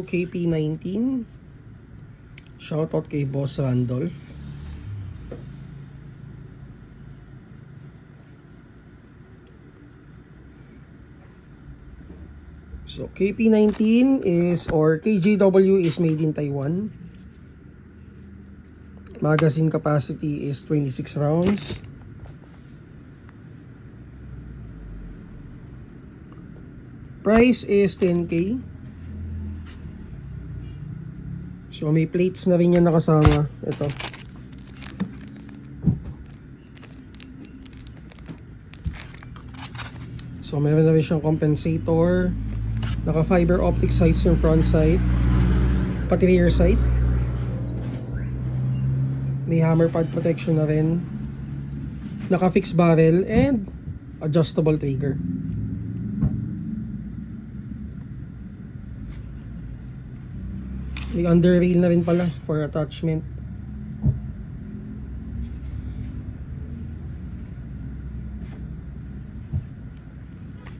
KP19. Shoutout kay Boss Randolph. So KP19 is, or KJW, is made in Taiwan. Magazine capacity is 26 rounds. Price is 10K. So may plates na rin yan nakasama. Ito. So meron na rin siyang compensator. Naka fiber optic sights yung front sight, pati rear sight. May hammer pad protection na rin. Naka fixed barrel and adjustable trigger. May under rail na rin pala for attachment.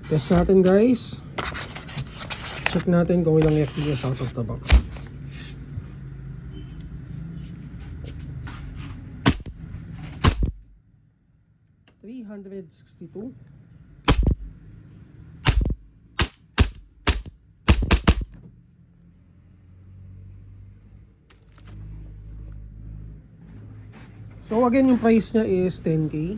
Test natin, guys. Check natin kung ilang FPS out of the box. $362. So again, yung price niya is 10K.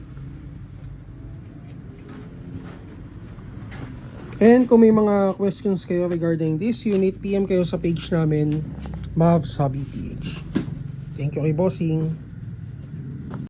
And kung may mga questions kayo regarding this unit, PM kayo sa page namin, Mavs Hobby PH. Thank you kay Bossing.